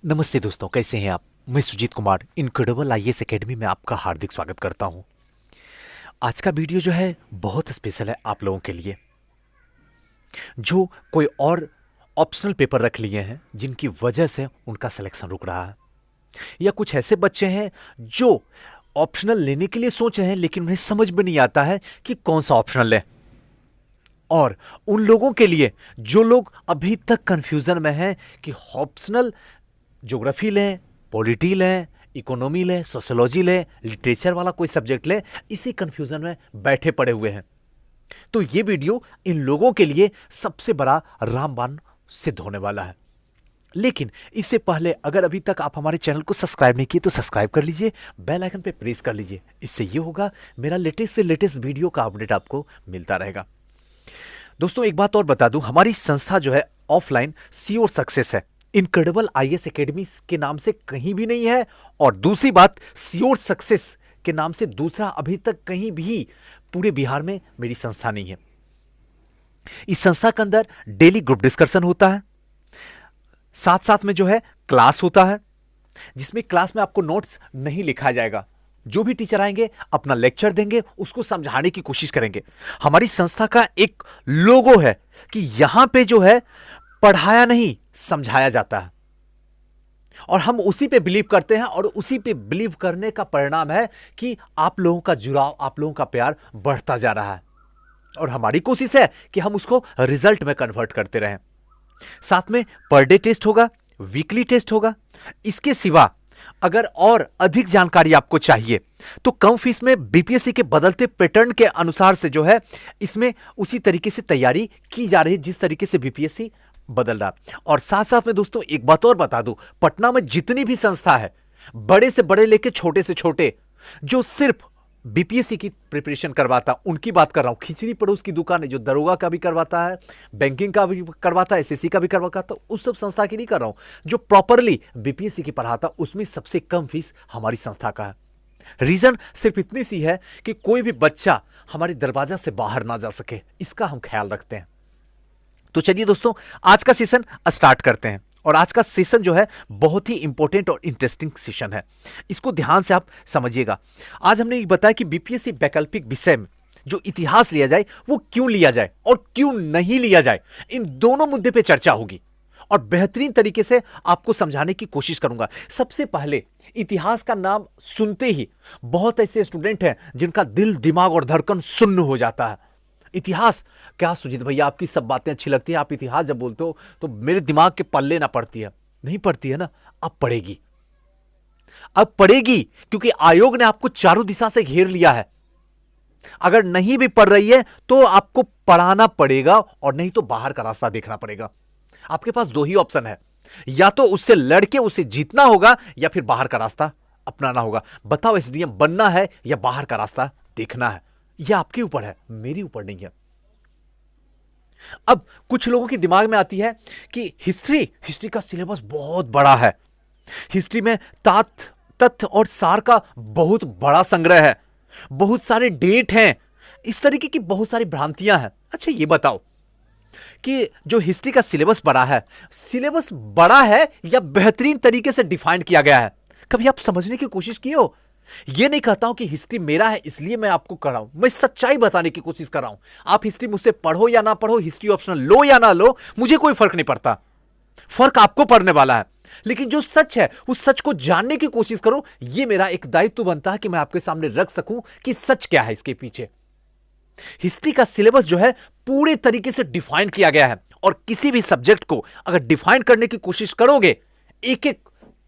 नमस्ते दोस्तों, कैसे हैं आप। मैं Sujeet Kumar Incredible IAS Academy में आपका हार्दिक स्वागत करता हूं। आज का वीडियो जो है बहुत स्पेशल है आप लोगों के लिए, जो कोई और ऑप्शनल पेपर रख लिए हैं जिनकी वजह से उनका सिलेक्शन रुक रहा है, या कुछ ऐसे बच्चे हैं जो ऑप्शनल लेने के लिए सोच रहे हैं लेकिन उन्हें समझ में नहीं आता है कि कौन सा ऑप्शनल लें। और उन लोगों के लिए जो लोग अभी तक कंफ्यूजन में हैं कि ऑप्शनल ज्योग्राफी लें, पॉलिटी लें, इकोनॉमी लें, सोशियोलॉजी लें, लिटरेचर वाला कोई सब्जेक्ट लें, इसी कंफ्यूजन में बैठे पड़े हुए हैं। तो ये वीडियो इन लोगों के लिए सबसे बड़ा रामबाण सिद्ध होने वाला है। लेकिन इससे पहले अगर अभी तक आप हमारे चैनल को सब्सक्राइब नहीं किए तो सब्सक्राइब कर लीजिए, बेल आइकन पे प्रेस कर लीजिए। इससे ये होगा मेरा लेटेस्ट से लेटेस्ट वीडियो का अपडेट आपको मिलता रहेगा। दोस्तों एक बात और बता दूं, हमारी संस्था जो है ऑफलाइन श्योर सक्सेस है, इनक्रेडिबल आईएएस एकेडमी के नाम से कहीं भी नहीं है। और दूसरी बात, श्योर सक्सेस के नाम से दूसरा अभी तक कहीं भी पूरे बिहार में मेरी संस्था नहीं है। इस संस्था के अंदर डेली ग्रुप डिस्कशन होता है, साथ साथ में जो है क्लास होता है, जिसमें क्लास में आपको नोट्स नहीं लिखा जाएगा। जो भी टीचर आएंगे अपना लेक्चर देंगे, उसको समझाने की कोशिश करेंगे। हमारी संस्था का एक लोगो है कि यहां पे जो है पढ़ाया नहीं समझाया जाता है, और हम उसी पे बिलीव करते हैं। और उसी पे बिलीव करने का परिणाम है कि आप लोगों का जुड़ाव, आप लोगों का प्यार बढ़ता जा रहा है। और हमारी कोशिश है कि हम उसको रिजल्ट में कन्वर्ट करते रहें। साथ में पर डे टेस्ट होगा, वीकली टेस्ट होगा। इसके सिवा अगर और अधिक जानकारी आपको चाहिए तो कम फीस में बीपीएससी के बदलते पैटर्न के अनुसार से जो है इसमें उसी तरीके से तैयारी की जा रही है जिस तरीके से बीपीएससी बदल रहा। और साथ साथ में दोस्तों एक बात और बता दूं, पटना में जितनी भी संस्था है, बड़े से बड़े लेके छोटे से छोटे, जो सिर्फ बीपीएससी की प्रिपरेशन करवाता, उनकी बात कर रहा हूं। खिचड़ी पड़ोस की दुकान है जो दरोगा का भी करवाता है, बैंकिंग का भी करवाता है, एसएससी का भी करवाता, उस सब संस्था की नहीं कर रहा हूं। जो प्रॉपरली बीपीएससी की पढ़ाता, उसमें सबसे कम फीस हमारी संस्था का है। रीजन सिर्फ इतनी सी है कि कोई भी बच्चा हमारे दरवाजा से बाहर ना जा सके, इसका हम ख्याल रखते हैं। तो चलिए दोस्तों, आज का सेशन स्टार्ट करते हैं। और आज का सेशन जो है बहुत ही इंपॉर्टेंट और इंटरेस्टिंग सेशन है, इसको ध्यान से आप समझिएगा। आज हमने ये बताया कि बीपीएससी वैकल्पिक विषय में जो इतिहास लिया जाए वो क्यों लिया जाए और क्यों नहीं लिया जाए, इन दोनों मुद्दे पे चर्चा होगी और बेहतरीन तरीके से आपको समझाने की कोशिश करूंगा। सबसे पहले, इतिहास का नाम सुनते ही बहुत ऐसे स्टूडेंट हैं जिनका दिल, दिमाग और धड़कन सुन्न हो जाता है। इतिहास क्या सुजीत भैया, आपकी सब बातें अच्छी लगती हैं, आप इतिहास जब बोलते हो तो मेरे दिमाग के पल्ले ना पड़ती है। नहीं पड़ती है ना, अब पड़ेगी। अब पड़ेगी क्योंकि आयोग ने आपको चारों दिशा से घेर लिया है। अगर नहीं भी पढ़ रही है तो आपको पढ़ाना पड़ेगा, और नहीं तो बाहर का रास्ता देखना पड़ेगा। आपके पास दो ही ऑप्शन है, या तो उससे लड़के उसे जीतना होगा या फिर बाहर का रास्ता अपनाना होगा। बताओ, एसडीएम बनना है या बाहर का रास्ता देखना है? यह आपके ऊपर है, मेरे ऊपर नहीं है। अब कुछ लोगों के दिमाग में आती है कि हिस्ट्री का सिलेबस बहुत बड़ा है, हिस्ट्री में तथ्य और सार का बहुत बड़ा संग्रह है, बहुत सारे डेट हैं, इस तरीके की बहुत सारी भ्रांतियां हैं। अच्छा ये बताओ कि जो हिस्ट्री का सिलेबस बड़ा है या बेहतरीन तरीके से डिफाइन किया गया है? कभी आप समझने की कोशिश किए हो? ये नहीं कहता हूं कि हिस्ट्री मेरा है इसलिए मैं आपको कर रहा हूं, मैं सच्चाई बताने की कोशिश कर रहा हूं। आप हिस्ट्री मुझसे पढ़ो या ना पढ़ो, हिस्ट्री ऑप्शनल लो या ना लो, मुझे कोई फर्क नहीं पड़ता। फर्क आपको पड़ने वाला है। लेकिन जो सच है उस सच को जानने की कोशिश करो। यह मेरा एक दायित्व बनता है कि मैं आपके सामने रख सकूं कि सच क्या है इसके पीछे। हिस्ट्री का सिलेबस जो है पूरे तरीके से डिफाइन किया गया है, और किसी भी सब्जेक्ट को अगर डिफाइन करने की कोशिश करोगे एक एक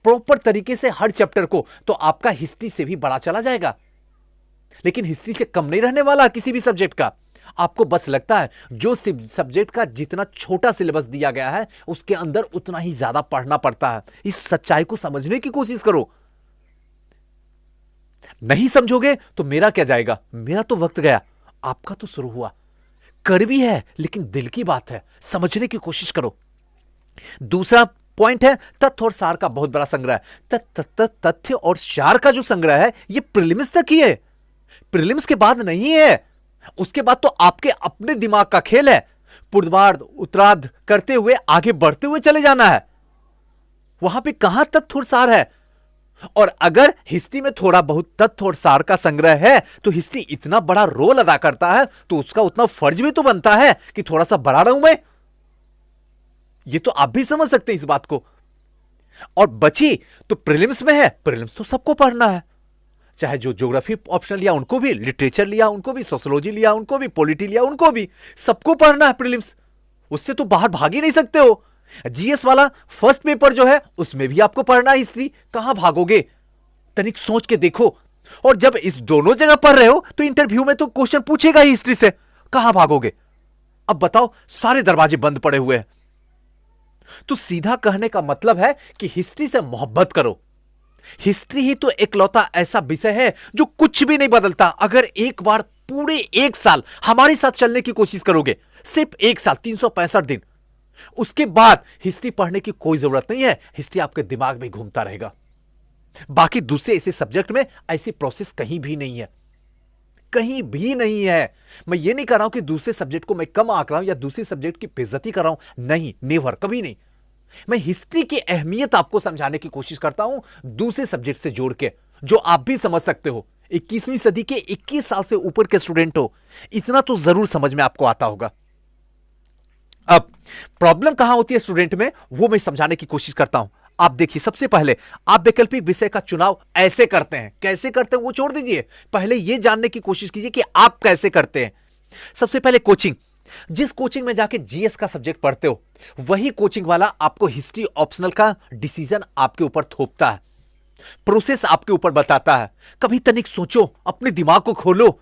प्रॉपर तरीके से हर चैप्टर को, तो आपका हिस्ट्री से भी बड़ा चला जाएगा। लेकिन हिस्ट्री से कम नहीं रहने वाला किसी भी सब्जेक्ट का। आपको बस लगता है जो सब्जेक्ट का जितना छोटा सिलेबस दिया गया है उसके अंदर उतना ही ज्यादा पढ़ना पड़ता है। इस सच्चाई को समझने की कोशिश करो। नहीं समझोगे तो मेरा क्या जाएगा? मेरा तो वक्त गया, आपका तो शुरू हुआ। कड़वी है लेकिन दिल की बात है, समझने की कोशिश करो। दूसरा पॉइंट है तथ्य और सार का बहुत बड़ा संग्रह। तथ्य और सार का जो संग्रह है यह प्रीलिम्स तक ही है, प्रीलिम्स के बाद नहीं है। उसके बाद तो आपके अपने दिमाग का खेल है, पूर्वार्ध उत्तरार्ध करते हुए आगे बढ़ते हुए चले जाना है। वहां पे कहां तथ्य और सार है? और अगर हिस्ट्री में थोड़ा बहुत तथ्य और सार का संग्रह है तो हिस्ट्री इतना बड़ा रोल अदा करता है तो उसका उतना फर्ज भी तो बनता है कि थोड़ा सा बढ़ा रहा हूं मैं। ये तो आप भी समझ सकते हैं इस बात को। और बची तो प्रीलिम्स में है, प्रीलिम्स तो सबको पढ़ना है, चाहे जो ज्योग्राफी ऑप्शन लिया उनको भी, लिटरेचर लिया उनको भी, सोशियोलॉजी लिया उनको भी, पॉलिटी लिया उनको भी, सबको पढ़ना है प्रीलिम्स। उससे तो बाहर भाग ही नहीं सकते हो। जीएस वाला फर्स्ट पेपर जो है उसमें भी आपको पढ़ना है हिस्ट्री, कहां भागोगे? तनिक सोच के देखो। और जब इस दोनों जगह पढ़ रहे हो तो इंटरव्यू में तो क्वेश्चन पूछेगा ही हिस्ट्री से, कहां भागोगे? अब बताओ, सारे दरवाजे बंद पड़े हुए हैं। तो सीधा कहने का मतलब है कि हिस्ट्री से मोहब्बत करो। हिस्ट्री ही तो एकलौता ऐसा विषय है जो कुछ भी नहीं बदलता। अगर एक बार पूरे 1 साल हमारे साथ चलने की कोशिश करोगे, सिर्फ 1 साल 365 दिन, उसके बाद हिस्ट्री पढ़ने की कोई जरूरत नहीं है। हिस्ट्री आपके दिमाग में घूमता रहेगा। बाकी दूसरे ऐसे सब्जेक्ट में ऐसी प्रोसेस कहीं भी नहीं है, कहीं भी नहीं है। मैं ये नहीं कर रहा हूं कि दूसरे सब्जेक्ट को मैं कम आंक रहा हूं या दूसरे सब्जेक्ट की बेइज्जती कर रहा हूं, नहीं, नेवर, कभी नहीं। मैं हिस्ट्री की अहमियत आपको समझाने की कोशिश करता हूं दूसरे सब्जेक्ट से जोड़ के, जो आप भी समझ सकते हो। 21वीं सदी के 21 साल से ऊपर के स्टूडेंट हो, इतना तो जरूर समझ में आपको आता होगा। अब प्रॉब्लम कहां होती है स्टूडेंट में, वो मैं समझाने की कोशिश करता हूं। आप देखिए, सबसे पहले आप वैकल्पिक विषय का चुनाव ऐसे करते हैं। कैसे करते हैं वो छोड़ दीजिए, पहले यह जानने की कोशिश कीजिए कि आप कैसे करते हैं। सबसे पहले कोचिंग, जिस कोचिंग में जाके जीएस का सब्जेक्ट पढ़ते हो, वही कोचिंग वाला आपको हिस्ट्री ऑप्शनल का डिसीजन आपके ऊपर थोपता है, प्रोसेस आपके ऊपर बताता है। कभी तनिक सोचो, अपने दिमाग को खोलो,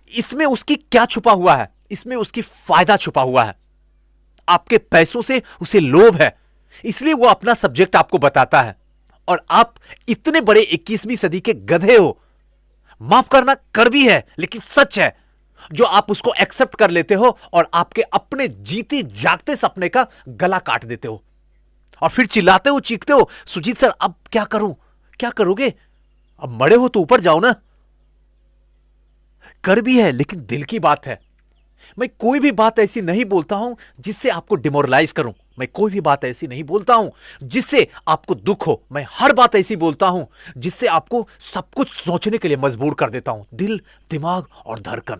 इसमें उसकी क्या छुपा हुआ है? इसमें उसकी फायदा छुपा हुआ है। आपके पैसों से उसे लोभ है, इसलिए वो अपना सब्जेक्ट आपको बताता है। और आप इतने बड़े 21वीं सदी के गधे हो, माफ करना कड़वी है लेकिन सच है, जो आप उसको एक्सेप्ट कर लेते हो और आपके अपने जीते जागते सपने का गला काट देते हो और फिर चिल्लाते हो, चीखते हो, सुजीत सर अब क्या करूं? क्या करोगे? अब मरे हो तो ऊपर जाओ ना। कर भी है लेकिन दिल की बात है। मैं कोई भी बात ऐसी नहीं बोलता हूं जिससे आपको डिमोरलाइज करूं। मैं कोई भी बात ऐसी नहीं बोलता हूं जिससे आपको दुख हो। मैं हर बात ऐसी बोलता हूं जिससे आपको सब कुछ सोचने के लिए मजबूर कर देता हूं, दिल, दिमाग और धड़कन।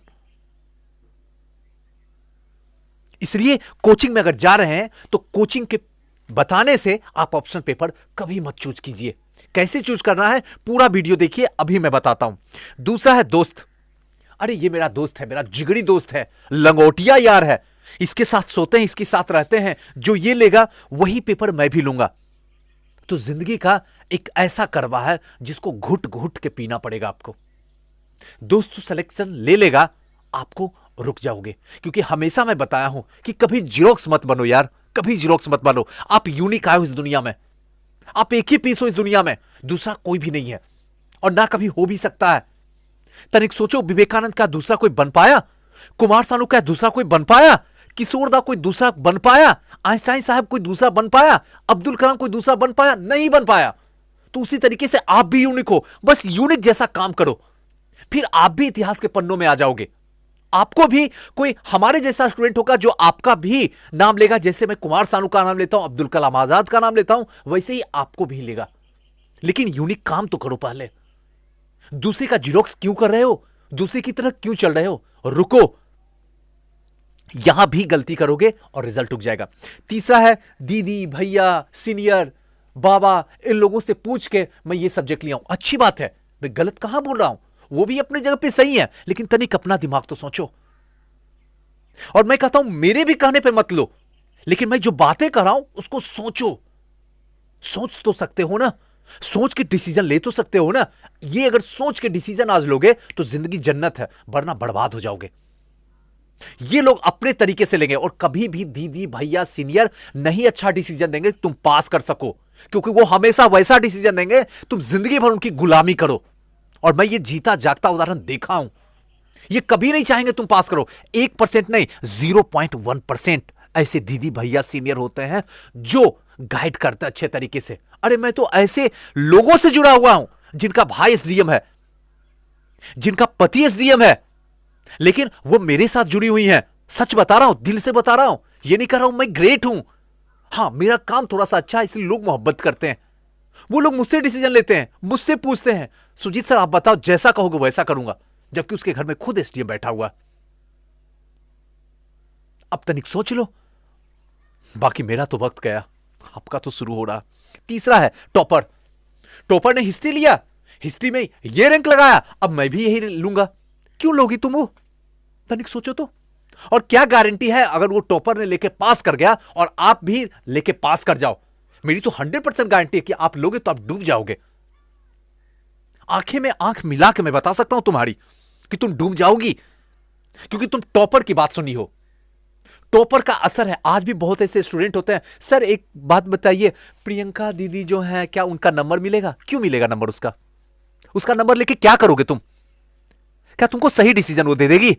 इसलिए कोचिंग में अगर जा रहे हैं तो कोचिंग के बताने से आप ऑप्शन पेपर कभी मत चूज कीजिए। कैसे चूज करना है पूरा वीडियो देखिए, अभी मैं बताता हूं। दूसरा है दोस्त। अरे ये मेरा दोस्त है, मेरा जिगरी दोस्त है, लंगोटिया यार है, इसके साथ सोते हैं, इसके साथ रहते हैं, जो ये लेगा वही पेपर मैं भी लूंगा। तो जिंदगी का एक ऐसा करवा है जिसको घुट घुट के पीना पड़ेगा आपको। दोस्त सिलेक्शन ले लेगा, आपको रुक जाओगे। क्योंकि हमेशा मैं बताया हूं कि कभी जीरोक्स मत बनो यार, कभी जीरोक्स मत बनो। आप यूनिक आए हो इस दुनिया में, आप एक ही पीस हो इस दुनिया में, दूसरा कोई भी नहीं है और ना कभी हो भी सकता है। तनिक सोचो, विवेकानंद का दूसरा कोई बन पाया? कुमार सानू का दूसरा कोई बन पाया? किशोर दा कोई दूसरा बन पाया? आइंस्टाइन साहब कोई दूसरा बन पाया? अब्दुल कलाम कोई दूसरा बन पाया? नहीं बन पाया। तो उसी तरीके से आप भी यूनिक हो, बस यूनिक जैसा काम करो, फिर आप भी इतिहास के पन्नों में आ जाओगे। आपको भी कोई हमारे जैसा स्टूडेंट होगा जो आपका भी नाम लेगा। जैसे मैं कुमार सानू का नाम लेता हूं, अब्दुल कलाम आजाद का नाम लेता हूं, वैसे ही आपको भी लेगा। लेकिन यूनिक काम तो करो पहले। दूसरे का जीरोक्स क्यों कर रहे हो? दूसरे की तरह क्यों चल रहे हो? रुको, यहां भी गलती करोगे और रिजल्ट रुक जाएगा। तीसरा है दीदी, भैया, सीनियर, बाबा, इन लोगों से पूछ के मैं ये सब्जेक्ट लिया हूं। अच्छी बात है, मैं गलत कहां बोल रहा हूं, वो भी अपनी जगह पे सही है, लेकिन तनिक अपना दिमाग तो सोचो। और मैं कहता हूं मेरे भी कहने पे मत लो, लेकिन मैं जो बातें कर रहा हूं उसको सोचो। सोच तो सकते हो ना, सोच के डिसीजन ले तो सकते हो ना। ये अगर सोच के डिसीजन आज लोगे तो जिंदगी जन्नत है, वरना बर्बाद हो जाओगे। ये लोग अपने तरीके से लेंगे और कभी भी दीदी, भैया, सीनियर नहीं अच्छा डिसीजन देंगे तुम पास कर सको, क्योंकि वो हमेशा वैसा डिसीजन देंगे तुम जिंदगी भर उनकी गुलामी करो। और मैं ये जीता जागता उदाहरण देखा हूं। ये कभी नहीं चाहेंगे तुम पास करो। 1% नहीं, 0.1% ऐसे दीदी, भैया, सीनियर होते हैं जो गाइड करते अच्छे तरीके से। अरे मैं तो ऐसे लोगों से जुड़ा हुआ हूं जिनका भाई एसडीएम है, जिनका पति एसडीएम है, लेकिन वो मेरे साथ जुड़ी हुई हैं। सच बता रहा हूं, दिल से बता रहा हूं, ये नहीं कह रहा हूं मैं ग्रेट हूं, हाँ, मेरा काम थोड़ा सा अच्छा है इसलिए लोग मोहब्बत करते हैं। वो लोग मुझसे डिसीजन लेते हैं, मुझसे पूछते हैं, सुजीत सर आप बताओ, जैसा कहोगे वैसा करूंगा, जबकि उसके घर में खुद एसडीएम बैठा हुआ। अब तनिक सोच लो। बाकी मेरा तो वक्त गया, आपका तो शुरू हो रहा। तीसरा है टॉपर। टॉपर ने हिस्ट्री लिया, हिस्ट्री में ये रैंक लगाया, अब मैं भी यही लूंगा। क्यों लोगी तुम वो? तनिक सोचो तो। और क्या गारंटी है अगर वो टॉपर ने लेके पास कर गया और आप भी लेके पास कर जाओ? मेरी तो 100% गारंटी है कि आप लोगे तो आप डूब जाओगे। आंखें में आंख मिला के मैं बता सकता हूं तुम्हारी कि तुम डूब जाओगी, क्योंकि तुम टॉपर की बात सुनी हो। टॉपर का असर है। आज भी बहुत ऐसे स्टूडेंट होते हैं, सर एक बात बताइए, प्रियंका दीदी जो है क्या उनका नंबर मिलेगा? क्यों मिलेगा नंबर उसका? उसका नंबर लेके क्या करोगे तुम? क्या तुमको सही डिसीजन वो दे देगी?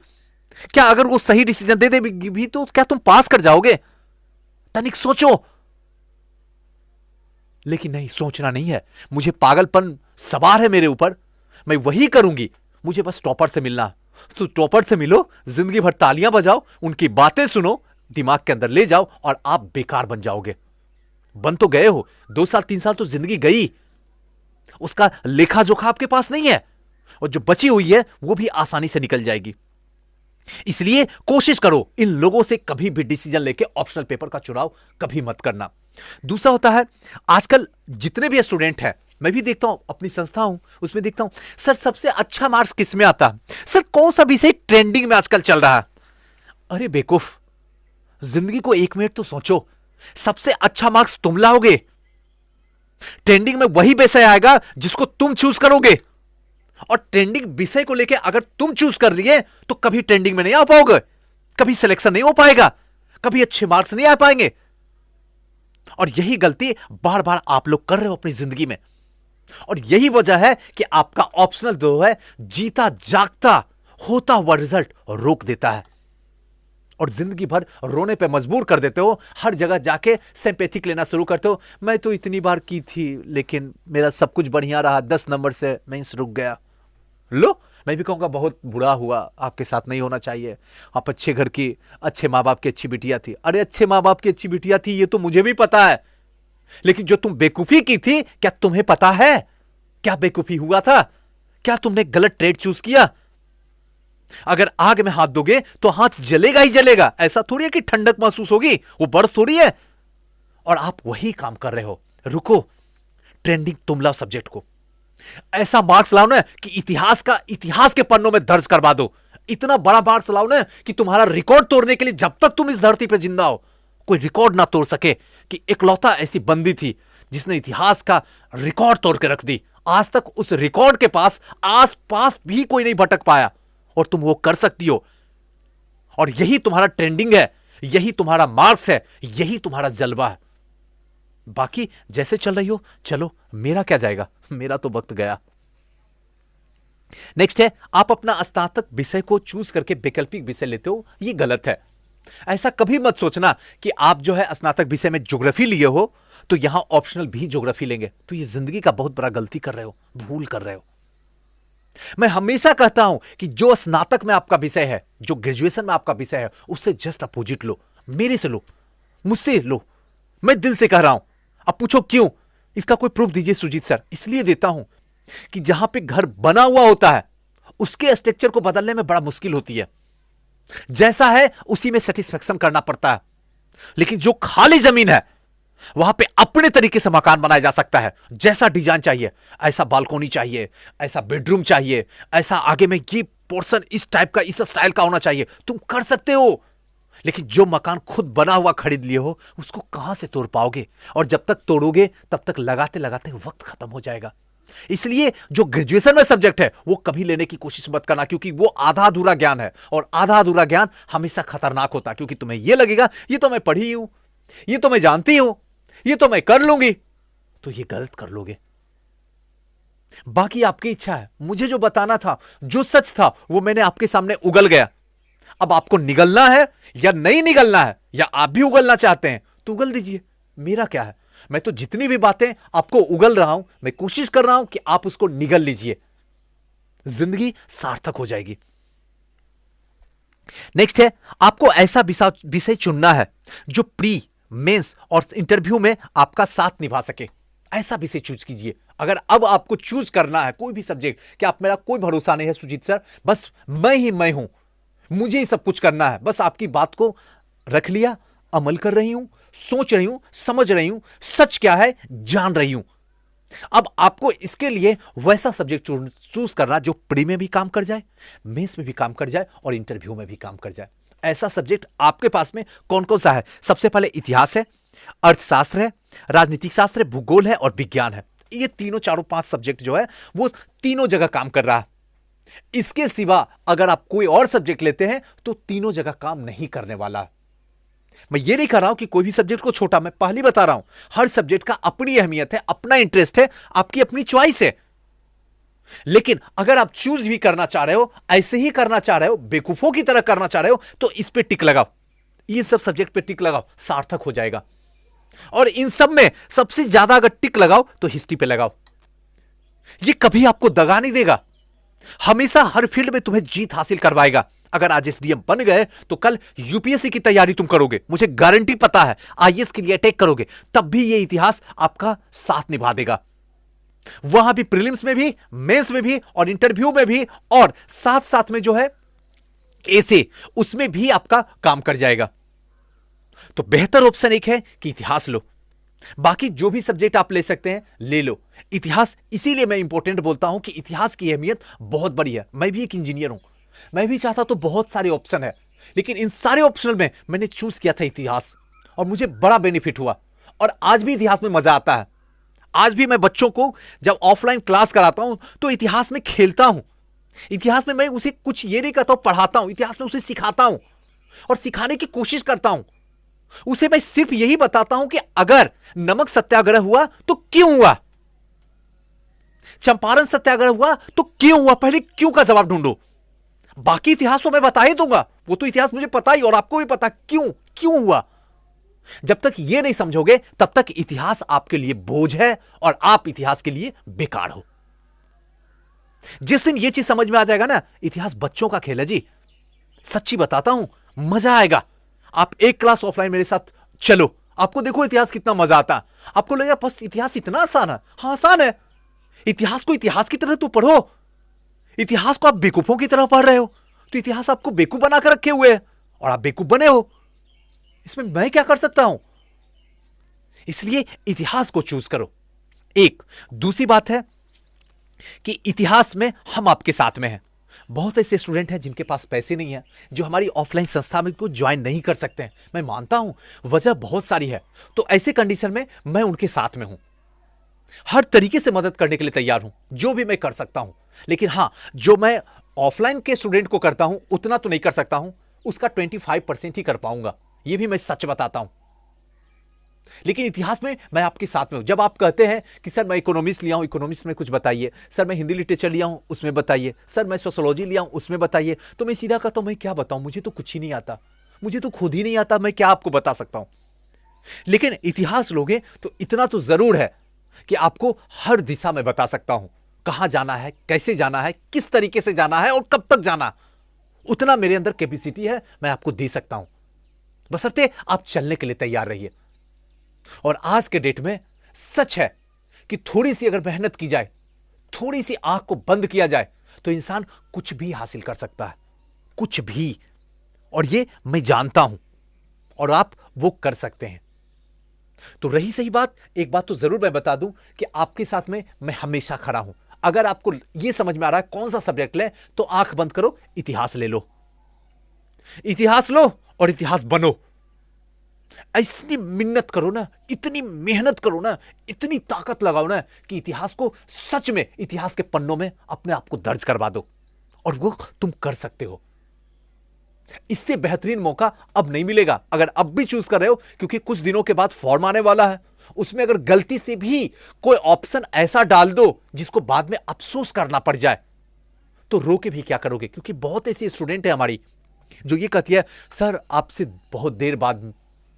क्या अगर वो सही डिसीजन दे देगी भी तो क्या तुम पास कर जाओगे? तनिक सोचो। लेकिन नहीं, सोचना नहीं है। मुझे पागलपन सवार है मेरे ऊपर, मैं वही करूंगी। मुझे बस टॉपर से मिलना। तो टॉपर से मिलो, जिंदगी भर तालियां बजाओ, उनकी बातें सुनो, दिमाग के अंदर ले जाओ और आप बेकार बन जाओगे। बन तो गए हो, 2 साल 3 साल तो जिंदगी गई, उसका लेखा जोखा आपके पास नहीं है, और जो बची हुई है वो भी आसानी से निकल जाएगी। इसलिए कोशिश करो इन लोगों से कभी भी डिसीजन लेके ऑप्शनल पेपर का चुनाव कभी मत करना। दूसरा होता है, आजकल जितने भी स्टूडेंट हैं, मैं भी देखता हूं, अपनी संस्था हूं उसमें देखता हूं, सर सबसे अच्छा मार्क्स किस में आता है? सर कौन सा विषय ट्रेंडिंग में आजकल चल रहा है? अरे बेवकूफ, जिंदगी को 1 मिनट तो सोचो। सबसे अच्छा मार्क्स तुम लाओगे, ट्रेंडिंग में वही विषय आएगा जिसको तुम चूज करोगे। और ट्रेंडिंग विषय को लेके अगर तुम चूज कर लिए तो कभी ट्रेंडिंग में नहीं आ पाओगे, कभी सिलेक्शन नहीं हो पाएगा, कभी अच्छे मार्क्स नहीं आ पाएंगे। और यही गलती बार बार आप लोग कर रहे हो अपनी जिंदगी में। और यही वजह है कि आपका ऑप्शनल जो है जीता जागता होता हुआ रिजल्ट रोक देता है और जिंदगी भर रोने पे मजबूर कर देते हो। हर जगह जाके सिंपैथिक लेना शुरू करते हो, मैं तो इतनी बार की थी लेकिन मेरा सब कुछ बढ़िया रहा, 10 नंबर से मेंस रुक गया। लो, मैं भी कहूंगा बहुत बुरा हुआ, आपके साथ नहीं होना चाहिए। आप अच्छे घर की, अच्छे माँ बाप की अच्छी बिटिया थी। अरे अच्छे माँ बाप की अच्छी बिटिया थी ये तो मुझे भी पता है, लेकिन जो तुम बेवकूफी की थी क्या तुम्हें पता है? क्या बेवकूफी हुआ था? क्या तुमने गलत ट्रेड चूज किया? अगर आग में हाथ दोगे तो हाथ जलेगा ही जलेगा, ऐसा थोड़ी है कि ठंडक महसूस होगी, वो बर्फ थोड़ी है। और आप वही काम कर रहे हो। रुको, ट्रेंडिंग तुम लाओ सब्जेक्ट को, ऐसा मार्क्स लाओ ना कि इतिहास के पन्नों में दर्ज करवा दो। इतना बड़ा मार्क्स लाओ ना कि तुम्हारा रिकॉर्ड तोड़ने के लिए जब तक तुम इस धरती पर जिंदा हो कोई रिकॉर्ड ना तोड़ सके, कि इकलौता ऐसी बंदी थी जिसने इतिहास का रिकॉर्ड तोड़ के रख दी। आज तक उस रिकॉर्ड के पास आस पास भी कोई नहीं भटक पाया, और तुम वो कर सकती हो। और यही तुम्हारा ट्रेंडिंग है, यही तुम्हारा मार्क्स है, यही तुम्हारा जलवा है। बाकी जैसे चल रही हो चलो, मेरा क्या जाएगा, मेरा तो वक्त गया। नेक्स्ट है, आप अपना स्नातक विषय को चूज करके वैकल्पिक विषय लेते हो, ये गलत है। ऐसा कभी मत सोचना कि आप जो है स्नातक विषय में ज्योग्राफी लिए हो तो यहां ऑप्शनल भी ज्योग्राफी लेंगे, तो ये जिंदगी का बहुत बड़ा गलती कर रहे हो, भूल कर रहे हो। मैं हमेशा कहता हूं कि जो स्नातक में आपका विषय है, जो ग्रेजुएशन में आपका विषय है, उससे जस्ट अपोजिट लो, मेरे से लो, मुझसे लो, मैं दिल से कह रहा हूं। अब पूछो क्यों? इसका कोई प्रूफ दीजिए सुजीत सर। इसलिए देता हूं कि जहां पे घर बना हुआ होता है उसके स्ट्रक्चर को बदलने में बड़ा मुश्किल होती है। जैसा है उसी में सेटिस्फेक्शन करना पड़ता है, लेकिन जो खाली जमीन है वहां पे अपने तरीके से मकान बनाया जा सकता है। जैसा डिजाइन चाहिए, ऐसा बालकोनी चाहिए, ऐसा बेडरूम चाहिए, ऐसा आगे में ये पोर्शन इस टाइप का, इस स्टाइल का होना चाहिए, तुम कर सकते हो। लेकिन जो मकान खुद बना हुआ खरीद लिए हो उसको कहां से तोड़ पाओगे? और जब तक तोड़ोगे तब तक लगाते लगाते वक्त खत्म हो जाएगा। इसलिए जो ग्रेजुएशन में सब्जेक्ट है वो कभी लेने की कोशिश मत करना, क्योंकि वो आधा अधूरा ज्ञान है, और आधा अधूरा ज्ञान हमेशा खतरनाक होता है, क्योंकि तुम्हें यह लगेगा ये तो मैं पढ़ी हूं, ये तो मैं जानती हूं, ये तो मैं कर लूंगी, तो ये गलत कर लोगे। बाकी आपकी इच्छा है। मुझे जो बताना था, जो सच था, वो मैंने आपके सामने उगल गया। अब आपको निगलना है या नहीं निगलना है, या आप भी उगलना चाहते हैं तो उगल दीजिए, मेरा क्या है। मैं तो जितनी भी बातें आपको उगल रहा हूं, मैं कोशिश कर रहा हूं कि आप उसको निगल लीजिए, जिंदगी सार्थक हो जाएगी। नेक्स्ट है, आपको ऐसा विषय चुनना है जो प्री मेंस और इंटरव्यू में आपका साथ निभा सके, ऐसा विषय चूज कीजिए। अगर अब आपको चूज करना है कोई भी सब्जेक्ट कि आप मेरा कोई भरोसा नहीं है सुजीत सर, बस मैं ही मैं हूं, मुझे ही सब कुछ करना है, बस आपकी बात को रख लिया, अमल कर रही हूं, सोच रही हूं, समझ रही हूं, सच क्या है जान रही हूं। अब आपको इसके लिए वैसा सब्जेक्ट चूज करना जो प्री में भी काम कर जाए, मेंस में भी काम कर जाए और इंटरव्यू में भी काम कर जाए। ऐसा सब्जेक्ट आपके पास में कौन कौन सा है? सबसे पहले इतिहास है, अर्थशास्त्र है, राजनीतिक शास्त्र है, भूगोल है और विज्ञान है। ये तीनों चारों पांच सब्जेक्ट जो है वो तीनों जगह काम कर रहा है। इसके सिवा अगर आप कोई और सब्जेक्ट लेते हैं तो तीनों जगह काम नहीं करने वाला। मैं ये नहीं कह रहा हूं कि कोई भी सब्जेक्ट को छोटा, मैं पहले बता रहा हूं हर सब्जेक्ट का अपनी अहमियत है, अपना इंटरेस्ट है, आपकी अपनी चॉइस है। लेकिन अगर आप चूज भी करना चाह रहे हो, ऐसे ही करना चाह रहे हो, बेवकूफों की तरह करना चाह रहे हो, तो इस पे टिक लगाओ, ये सब सब्जेक्ट पे टिक लगाओ, सार्थक हो जाएगा। और इन सब में सबसे ज्यादा अगर टिक लगाओ तो हिस्ट्री पे लगाओ, ये कभी आपको दगा नहीं देगा, हमेशा हर फील्ड में तुम्हें जीत हासिल करवाएगा। अगर आज एसडीएम बन गए तो कल यूपीएससी की तैयारी तुम करोगे, मुझे गारंटी पता है, आईएएस के लिए अटैक करोगे, तब भी ये इतिहास आपका साथ निभा देगा। वहां भी प्रीलिम्स में भी, मेंस में भी और इंटरव्यू में भी, और साथ साथ में जो है ऐसे उसमें भी आपका काम कर जाएगा। तो बेहतर ऑप्शन एक है कि इतिहास लो, बाकी जो भी सब्जेक्ट आप ले सकते हैं ले लो। इतिहास इसीलिए मैं इंपॉर्टेंट बोलता हूं कि इतिहास की अहमियत बहुत बड़ी है। मैं भी एक इंजीनियर हूं, मैं भी चाहता तो बहुत सारे ऑप्शन है, लेकिन इन सारे ऑप्शनल में मैंने चूज किया था इतिहास, और मुझे बड़ा बेनिफिट हुआ, और आज भी इतिहास में मजा आता है। आज भी मैं बच्चों को जब ऑफलाइन क्लास कराता हूं तो इतिहास में खेलता हूं, इतिहास में मैं उसे कुछ ये नहीं कहता हूं पढ़ाता हूं, इतिहास में उसे सिखाता हूं और सिखाने की कोशिश करता हूं। उसे मैं सिर्फ यही बताता हूं कि अगर नमक सत्याग्रह हुआ तो क्यों हुआ, चंपारण सत्याग्रह हुआ तो क्यों हुआ, पहले क्यों का जवाब ढूंढो। बाकी इतिहास तो मैं बता ही दूंगा, वो तो इतिहास मुझे पता ही, और आपको भी पता क्यों क्यों हुआ। जब तक ये नहीं समझोगे तब तक इतिहास आपके लिए बोझ है और आप इतिहास के लिए बेकार हो। जिस दिन ये चीज समझ में आ जाएगा ना, इतिहास बच्चों का खेल है जी, सच्ची बताता हूं, मजा आएगा। आप एक क्लास ऑफलाइन मेरे साथ चलो, आपको देखो इतिहास कितना मजा आता है। आपको लगेगा बस इतिहास इतना आसान है, हाँ आसान है। इतिहास को इतिहास की तरह तो पढ़ो, इतिहास को आप बेवकूफों की तरह पढ़ रहे हो तो इतिहास आपको बेवकूफ बना कर रखे हुए है और आप बेवकूफ बने हो, इसमें मैं क्या कर सकता हूं। इसलिए इतिहास को चूज करो। एक दूसरी बात है कि इतिहास में हम आपके साथ में हैं। बहुत ऐसे स्टूडेंट हैं जिनके पास पैसे नहीं है, जो हमारी ऑफलाइन संस्था में को ज्वाइन नहीं कर सकते हैं। मैं मानता हूं वजह बहुत सारी है, तो ऐसे कंडीशन में मैं उनके साथ में हूं, हर तरीके से मदद करने के लिए तैयार हूं, जो भी मैं कर सकता हूं। लेकिन हां, जो मैं ऑफलाइन के स्टूडेंट को करता हूं उतना तो नहीं कर सकता हूं, उसका 25% ही कर पाऊंगा, यह भी मैं सच बताता हूं। लेकिन इतिहास में मैं आपके साथ में हूं। जब आप कहते हैं कि सर मैं इकोनॉमिक्स लिया हूं, इकोनॉमिक्स में कुछ बताइए, सर मैं हिंदी लिटरेचर लिया हूं उसमें बताइए, सर मैं सोशियोलॉजी लिया हूं उसमें बताइए, तो मैं सीधा कहता हूं मैं क्या बताऊं, मुझे तो कुछ ही नहीं आता, मुझे तो खुद ही नहीं आता, मैं क्या आपको बता सकता हूं। लेकिन इतिहास लोगे तो इतना तो जरूर है कि आपको हर दिशा में बता सकता हूं, कहां जाना है, कैसे जाना है, किस तरीके से जाना है और कब तक जाना, उतना मेरे अंदर कैपेसिटी है, मैं आपको दे सकता हूं, बशर्ते आप चलने के लिए तैयार रहिए। और आज के डेट में सच है कि थोड़ी सी अगर मेहनत की जाए, थोड़ी सी आंख को बंद किया जाए, तो इंसान कुछ भी हासिल कर सकता है, कुछ भी। और ये मैं जानता हूं और आप वो कर सकते हैं। तो रही सही बात, एक बात तो जरूर मैं बता दूं कि आपके साथ में मैं हमेशा खड़ा हूं। अगर आपको यह समझ में आ रहा है कौन सा सब्जेक्ट ले, तो आंख बंद करो, इतिहास ले लो, इतिहास लो और इतिहास बनो। इतनी मिन्नत करो ना, इतनी मेहनत करो ना, इतनी ताकत लगाओ ना कि इतिहास को सच में इतिहास के पन्नों में अपने आप को दर्ज करवा दो, और वो तुम कर सकते हो। इससे बेहतरीन मौका अब नहीं मिलेगा अगर अब भी चूज कर रहे हो, क्योंकि कुछ दिनों के बाद फॉर्म आने वाला है। उसमें अगर गलती से भी कोई ऑप्शन ऐसा डाल दो जिसको बाद में अफसोस करना पड़ जाए, तो रो के भी क्या करोगे। क्योंकि बहुत ऐसी स्टूडेंट है हमारी जो ये कहती है सर आपसे बहुत देर बाद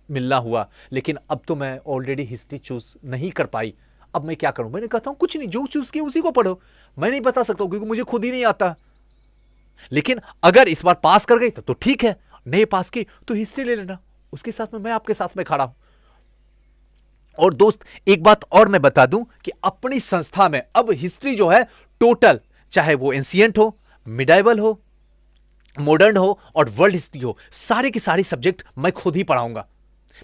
मिलना हुआ, लेकिन अब तो मैं ऑलरेडी हिस्ट्री चूज नहीं कर पाई, अब मैं क्या करूं। मैंने कहता हूं कुछ नहीं, जो चूज किया उसी को पढ़ो, मैं नहीं बता सकता क्योंकि मुझे खुद ही नहीं आता। लेकिन अगर इस बार पास कर गई तो ठीक है, नहीं पास की तो हिस्ट्री ले लेना, उसके साथ में मैं आपके साथ में खड़ा हूं। और दोस्त एक बात और मैं बता दूं कि अपनी संस्था में अब हिस्ट्री जो है टोटल, चाहे वो एंशिएंट हो, मिडाइवल हो, मॉडर्न हो और वर्ल्ड हिस्ट्री हो, सारे के सारे सब्जेक्ट मैं खुद ही पढ़ाऊंगा।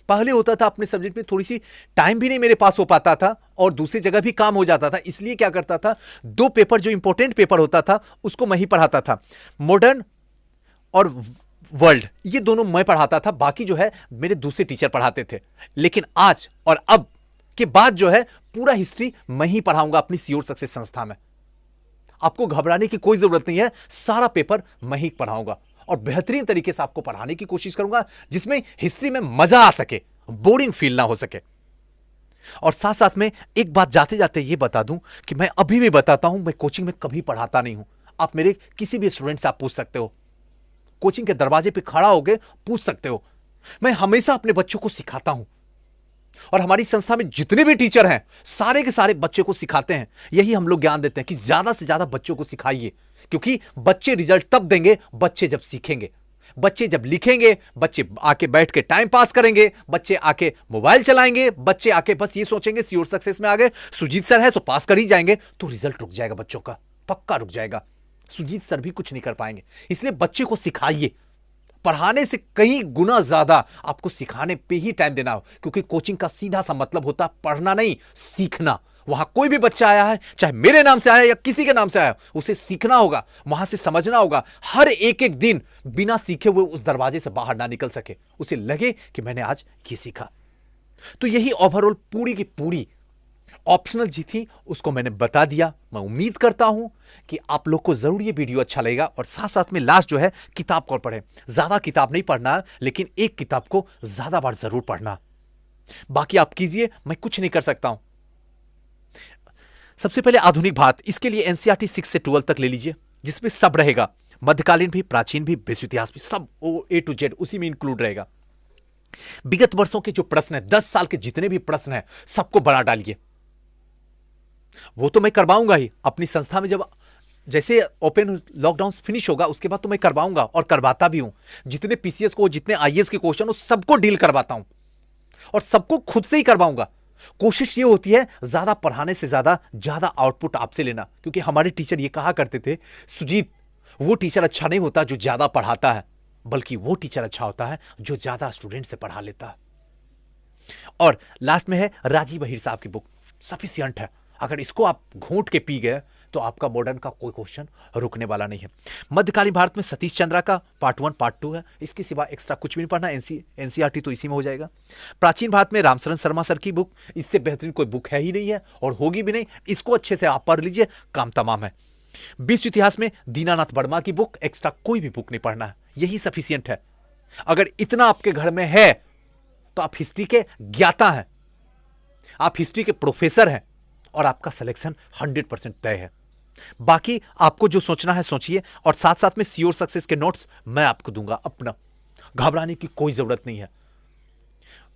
पहले होता था अपने सब्जेक्ट में थोड़ी सी टाइम भी नहीं मेरे पास हो पाता था और दूसरी जगह भी काम हो जाता था, इसलिए क्या करता था, 2 पेपर जो इंपॉर्टेंट पेपर होता था उसको मैं ही पढ़ाता था। मॉडर्न और वर्ल्ड ये दोनों मैं पढ़ाता था, बाकी जो है मेरे दूसरे टीचर पढ़ाते थे। लेकिन आज और अब के बाद जो है पूरा हिस्ट्री मैं ही पढ़ाऊंगा अपनी श्योर सक्सेस संस्था में। आपको घबराने की कोई जरूरत नहीं है, सारा पेपर मैं ही पढ़ाऊंगा और बेहतरीन तरीके से आपको पढ़ाने की कोशिश करूंगा, जिसमें हिस्ट्री में मजा आ सके, बोरिंग फील ना हो सके। और साथ साथ में एक बात जाते जाते ये बता दूं कि मैं अभी भी बताता हूं, मैं कोचिंग में कभी पढ़ाता नहीं हूं। आप मेरे किसी भी स्टूडेंट से आप पूछ सकते हो, कोचिंग के दरवाजे पे खड़ा होकर पूछ सकते हो। मैं हमेशा अपने बच्चों को सिखाता हूं और हमारी संस्था में जितने भी टीचर हैं सारे के सारे बच्चे को सिखाते हैं। यही हम लोग ज्ञान देते हैं कि ज्यादा से ज्यादा बच्चों को सिखाइए, क्योंकि बच्चे रिजल्ट तब देंगे बच्चे जब सीखेंगे, बच्चे जब लिखेंगे, बच्चे आके बैठ के टाइम पास करेंगे, बच्चे आके मोबाइल चलाएंगे, बच्चे आके बस ये सोचेंगे श्योर सक्सेस में आ गए, सुजीत सर है तो पास कर ही जाएंगे, तो रिजल्ट रुक जाएगा बच्चों का, पक्का रुक जाएगा। सुजीत सर भी कुछ नहीं कर पाएंगे। इसलिए बच्चे को सिखाइए। पढ़ाने से कहीं गुना ज्यादा आपको सिखाने पे ही टाइम देना हो, क्योंकि कोचिंग का सीधा सा मतलब होता है पढ़ना नहीं, सीखना। वहां कोई भी बच्चा आया है, चाहे मेरे नाम से आया या किसी के नाम से आया, उसे सीखना होगा, वहां से समझना होगा। हर एक एक दिन बिना सीखे हुए उस दरवाजे से बाहर ना निकल सके, उसे लगे कि मैंने आज ये सीखा। तो यही ओवरऑल पूरी की पूरी ऑप्शनल जी थी, उसको मैंने बता दिया। मैं उम्मीद करता हूं कि आप लोग को जरूर ये वीडियो अच्छा लगेगा। और साथ साथ में लास्ट जो है, किताब को पढ़ें। ज्यादा किताब नहीं पढ़ना, लेकिन एक किताब को ज्यादा बार जरूर पढ़ना। बाकी आप कीजिए, मैं कुछ नहीं कर सकता हूं। सबसे पहले आधुनिक भारत, इसके लिए एनसीईआरटी 6 से 12 तक ले लीजिए, जिसमें सब रहेगा, मध्यकालीन भी, प्राचीन भी, विश्व इतिहास भी, सब A to Z उसी में इंक्लूड रहेगा। विगत वर्षों के जो प्रश्न है, 10 साल के जितने भी प्रश्न है, सबको बना डालिए। वो तो मैं करवाऊंगा ही अपनी संस्था में। जब जैसे ओपन लॉकडाउन फिनिश होगा उसके बाद तो मैं करवाऊंगा और करवाता भी हूं। जितने पीसीएस को, जितने आईएएस के क्वेश्चन हो, सबको डील करवाता हूं और सबको खुद से ही करवाऊंगा। कोशिश ये होती है ज्यादा पढ़ाने से ज्यादा आउटपुट आपसे लेना, क्योंकि हमारे टीचर ये कहा करते थे, सुजीत वो टीचर अच्छा नहीं होता जो ज्यादा पढ़ाता है, बल्कि वो टीचर अच्छा होता है जो ज्यादा स्टूडेंट से पढ़ा लेता है। और लास्ट में है राजीव बहिर साहब की बुक, सफिशिएंट है। अगर इसको आप घोंट के पी गए तो आपका मॉडर्न का कोई क्वेश्चन रुकने वाला नहीं है। मध्यकालीन भारत में सतीश चंद्रा का पार्ट 1 पार्ट 2 है, इसके सिवा एक्स्ट्रा कुछ भी नहीं पढ़ना। एनसीईआरटी तो इसी में हो जाएगा। प्राचीन भारत में रामशरण शर्मा सर की बुक, इससे बेहतरीन कोई बुक है ही नहीं है और होगी भी नहीं। इसको अच्छे से आप पढ़ लीजिए, काम तमाम है। विश्व इतिहास में दीनानाथ वर्मा की बुक, एक्स्ट्रा कोई भी बुक नहीं पढ़ना है, यही सफिशियंट है। अगर इतना आपके घर में है तो आप हिस्ट्री के ज्ञाता हैं, आप हिस्ट्री के प्रोफेसर हैं और आपका सिलेक्शन 100% तय है। बाकी आपको जो सोचना है सोचिए, और साथ साथ में श्योर सक्सेस के नोट्स मैं आपको दूंगा अपना, घबराने की कोई जरूरत नहीं है।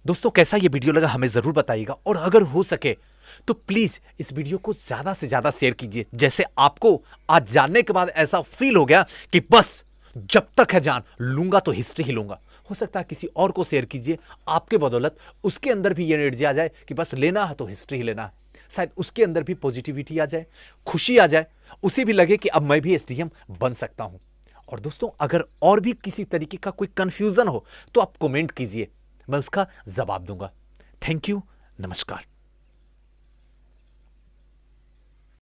दोस्तों, कैसा ये वीडियो लगा हमें जरूर बताइएगा, और अगर हो सके तो प्लीज इस वीडियो को ज्यादा से ज्यादा शेयर कीजिए। जैसे आपको आज जानने के बाद ऐसा फील हो गया कि बस जब तक है जान, लूंगा तो हिस्ट्री ही लूंगा। हो सकता है किसी और को शेयर कीजिए, आपके बदौलत उसके अंदर भी ये एनर्जी आ जाए कि बस लेना है तो हिस्ट्री ही लेना है। शायद उसके अंदर भी पॉजिटिविटी आ जाए, खुशी आ जाए, उसे भी लगे कि अब मैं भी एसडीएम बन सकता हूं। और दोस्तों, अगर और भी किसी तरीके का कोई कंफ्यूजन हो तो आप कमेंट कीजिए, मैं उसका जवाब दूंगा। थैंक यू, नमस्कार।